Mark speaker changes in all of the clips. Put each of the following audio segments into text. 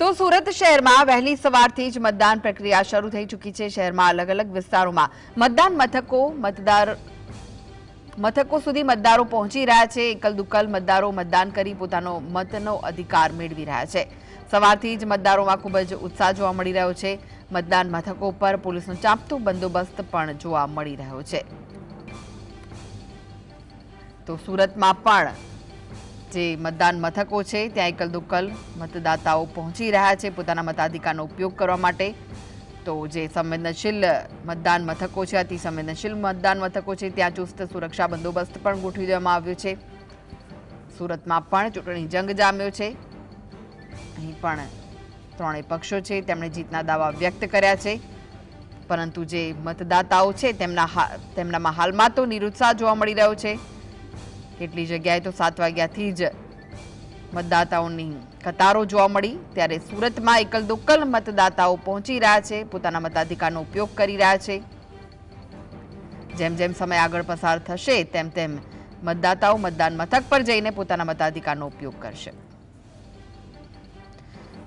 Speaker 1: તો સુરત શહેરમાં વહેલી સવારથી જ મતદાન પ્રક્રિયા શરૂ થઈ ચૂકી છે। શહેરમાં અલગ અલગ વિસ્તારોમાં મતદાન મથકો સુધી મતદારો પહોંચી રહ્યા છે। એકલ દુક્કલ મતદારો મતદાન કરી પોતાનો મતનો અધિકાર મેળવી રહ્યા છે। સવારથી જ મતદારોમાં ખૂબ જ ઉત્સાહ જોવા મળી રહ્યો છે। મતદાન મથકો પર પોલીસનો ચાંપતો બંદોબસ્ત પણ જોવા મળી રહ્યો છે। તો સુરતમાં પણ જે મતદાન મથકો છે ત્યાં એકલ દુક્કલ મતદાતાઓ પહોંચી રહ્યા છે પોતાના મતાધિકારનો ઉપયોગ કરવા માટે। તો જે સંવેદનશીલ મતદાન મથકો છે, અતિ સંવેદનશીલ મતદાન મથકો છે, ત્યાં ચુસ્ત સુરક્ષા બંદોબસ્ત પણ ગોઠવી દેવામાં આવ્યો છે। સુરતમાં પણ ચૂંટણી જંગ જામ્યો છે। અહીં પણ ત્રણેય પક્ષો છે તેમણે જીતના દાવા વ્યક્ત કર્યા છે, પરંતુ જે મતદાતાઓ છે તેમનામાં હાલમાં તો નિરુત્સાહ જોવા મળી રહ્યો છે। કેટલી જગ્યાએ તો 7 વાગ્યાથી જ મતદાતાઓની કતારો જોવા મળી, ત્યારે સુરતમાં એકલ દુક્કલ મતદાતાઓ પહોંચી રહ્યા છે, પોતાના મતાધિકારનો ઉપયોગ કરી રહ્યા છે। જેમ જેમ સમય આગળ પસાર થશે તેમ તેમ મતદાતાઓ મતદાન મથક પર જઈને પોતાના મતાધિકારનો ઉપયોગ કરશે।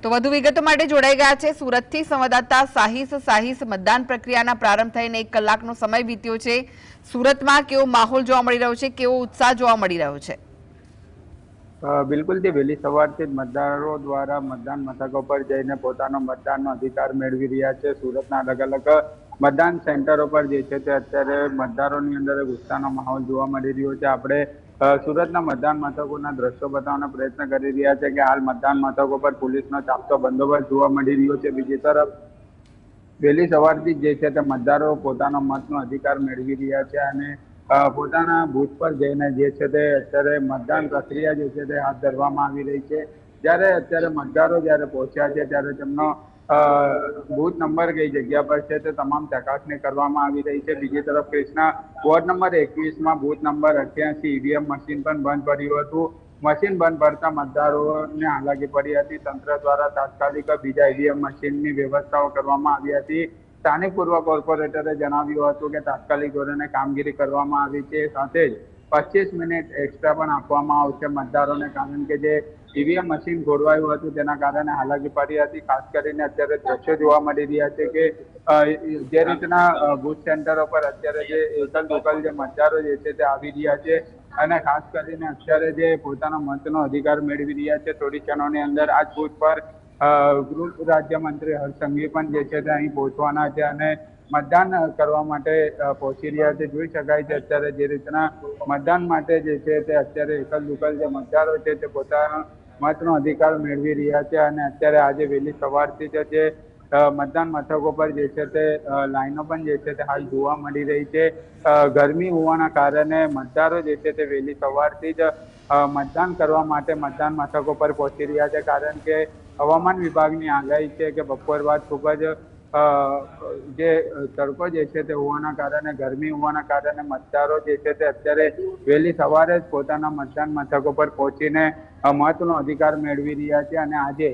Speaker 1: તો વધુ વિગતો માટે જોડાઈ ગયા છે સુરતથી સંવાદદાતા સાહિસ। મતદાન પ્રક્રિયાના પ્રારંભ થઈને 1 કલાકનો સમય વીત્યો છે। સુરતમાં કેવો માહોલ જોવા મળી રહ્યો છે, કેવો ઉત્સાહ જોવા મળી રહ્યો છે?
Speaker 2: બિલકુલ થી વહેલી સવારથી જ મતદારો દ્વારા મતદાન મથકો પર જઈને પોતાનો મતદાનનો અધિકાર મેળવી રહ્યા છે। સુરતના અલગ અલગ મતદાન સેન્ટરો પર જે છે તે અત્યારે મતદારોની અંદર ઉત્સાહનો માહોલ જોવા મળી રહ્યો છે। આપણે સુરતના મતદાન મથકોના દ્રશ્યો બતાવવાનો પ્રયત્ન કરી રહ્યા છે કે હાલ મતદાન મથકો પર પોલીસનો ચાંપતો બંદોબસ્ત જોવા મળી રહ્યો છે। બીજી તરફ વહેલી સવારથી જે છે તે મતદારો પોતાનો મતનો અધિકાર મેળવી રહ્યા છે અને પોતાના બૂથ પર જઈને જે છે તે અત્યારે મતદાન પ્રક્રિયા જે છે તે હાથ ધરવામાં આવી રહી છે। જ્યારે અત્યારે મતદારો જ્યારે પહોંચ્યા છે ત્યારે તેમનો બૂથ નંબર કઈ જગ્યા પર છે તે તમામ ચકાસણી કરવામાં આવી રહી છે। બીજી તરફ કૃષ્ણા વોર્ડ નંબર 21માં બૂથ નંબર 88 ઈવીએમ મશીન પણ બંધ પડ્યું હતું। મશીન બંધ પડતા મતદારોને હાલાકી પડી હતી। તંત્ર દ્વારા તાત્કાલિક બીજા ઈવીએમ મશીનની વ્યવસ્થાઓ કરવામાં આવી હતી। સ્થાનિક પૂર્વ કોર્પોરેટરે જણાવ્યું હતું કે તાત્કાલિક ધોરણે કામગીરી કરવામાં આવી છે, સાથે જ 25 મિનિટ એક્સ્ટ્રા પણ આપવામાં આવશે મતદારોને, કારણ કે જે ઈવીએમ મશીન ખોરવાયું હતું તેના કારણે હાલાકી પડી હતી। ખાસ કરીને અત્યારે દ્રશ્યો જોવા મળી રહ્યા છે કે જે રીતના બૂથ સેન્ટરો પર અત્યારે જે એકલ દુક્કલ જે મતદારો જે છે તે આવી રહ્યા છે અને ખાસ કરીને અત્યારે જે પોતાના મતનો અધિકાર મેળવી રહ્યા છે। થોડી ક્ષણોની અંદર આ જ બૂથ પર ગૃહ રાજ્યમંત્રી હર્ષ સંઘવી પણ જે છે તે અહીં પહોંચવાના છે અને મતદાન કરવા માટે પહોંચી રહ્યા છે। જોઈ શકાય છે અત્યારે જે રીતના મતદાન માટે જે છે તે અત્યારે એકલ દુક્કલ જે મતદારો છે તે પોતાના મતનો અધિકાર મેળવી રહ્યા છે અને અત્યારે આજે વહેલી સવારથી જ જે મતદાન મથકો પર જે છે તે લાઈનો પણ જે છે તે હાલ જોવા મળી રહી છે। ગરમી હોવાના કારણે મતદારો જે છે તે વહેલી સવારથી જ મતદાન કરવા માટે મતદાન મથકો પર પહોંચી રહ્યા છે, કારણ કે હવામાન વિભાગની આગાહી છે કે બપોર બાદ ખૂબ જ જે તડકો જે છે તે હોવાના કારણે, ગરમી હોવાના કારણે મતદારો જે છે તે અત્યારે વહેલી સવારે જ પોતાના મતદાન મથકો પર પહોંચીને મતનો અધિકાર મેળવી રહ્યા છે અને આજે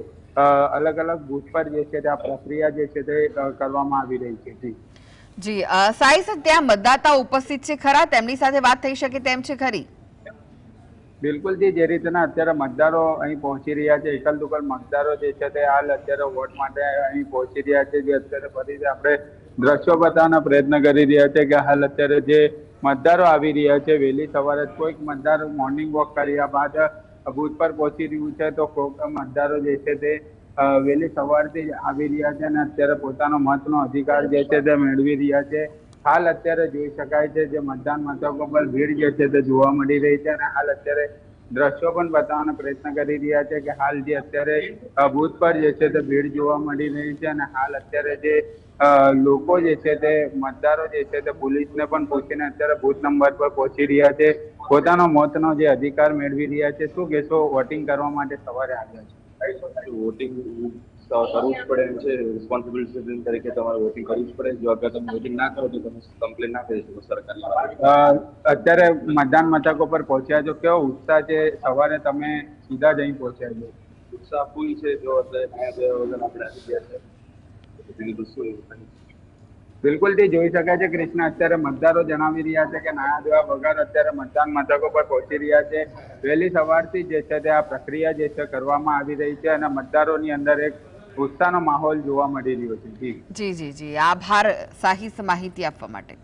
Speaker 2: અલગ અલગ બૂથ પર જે છે તે આ પ્રક્રિયા જે છે તે કરવામાં આવી રહી છે।
Speaker 1: જી સાઈસ, ત્યાં મતદાતા ઉપસ્થિત છે ખરા? તેમની સાથે વાત થઈ શકે તેમ છે ખરી?
Speaker 2: બિલકુલ જી, જે રીતના અત્યારે મતદારો અહીં પહોંચી રહ્યા છે, એકલ દુક્કલ મતદારો જે છે તે હાલ અત્યારે વોટ માટે અહીં પહોંચી રહ્યા છે। જે અત્યારે ફરીથી આપણે દ્રશ્યો બતાવવાનો પ્રયત્ન કરી રહ્યા છે કે હાલ અત્યારે જે મતદારો આવી રહ્યા છે વહેલી સવારે કોઈક મતદાર મોર્નિંગ વોક કર્યા બાદ બૂથ પર પહોંચી રહ્યું છે, તો કોઈક મતદારો જે છે તે વહેલી સવારથી જ આવી રહ્યા છે અને અત્યારે પોતાનો મતનો અધિકાર જે છે તે મેળવી રહ્યા છે। હાલ અત્યારે જોઈ શકાય છે જે મતદાન મથકો પર ભીડ જે છે તે જોવા મળી રહી છે અને હાલ અત્યારે દ્રશ્યો પણ બતાવવાનો પ્રયત્ન કરી રહ્યા છે કે હાલ જે અત્યારે બૂથ પર જે છે તે ભીડ જોવા મળી રહી છે અને હાલ અત્યારે જે લોકો જે છે તે મતદારો જે છે તે પોલીસને પણ પૂછીને અત્યારે બૂથ નંબર પર પહોંચી રહ્યા છે, પોતાનો મતનો જે અધિકાર મેળવી રહ્યા છે। શું કહેશો, વોટિંગ કરવા માટે સવારે આવ્યા છે?
Speaker 3: વોટિંગ કરવું જ પડે એમ છે, રિસ્પોન્સિબિલિટી તરીકે તમારે વોટિંગ કરવું જ પડે। જો અગર તમે વોટિંગ ના કરો તો તમે કમ્પ્લેન ના કરી શકો સરકારની।
Speaker 2: અત્યારે મતદાન મથકો પર પહોંચ્યા છો, કેવો ઉત્સાહ છે? સવારે તમે સીધા જ અહીં પહોંચ્યા છો?
Speaker 3: ઉત્સાહ ફૂલ છે। જો અત્યારે અહીંયા ગયા વગર આપણે આવી ગયા છે, બીજું તો શું એવું
Speaker 2: બિલકુલથી જોઈ શકાય છે કૃષ્ણ, અત્યારે મતદારો જણાવી રહ્યા છે કે નાયા ધોયા વગર અત્યારે મતદાન મથકો પર પહોંચી રહ્યા છે. વહેલી સવારથી જે છે તે આ પ્રક્રિયા જે છે કરવામાં આવી રહી છે અને મતદારોની અંદર એક ઉત્સાહનો માહોલ જોવા મળી રહ્યો છે. જી
Speaker 1: જી જી જી, આભાર સાહિસ માહિતી આપવા માટે.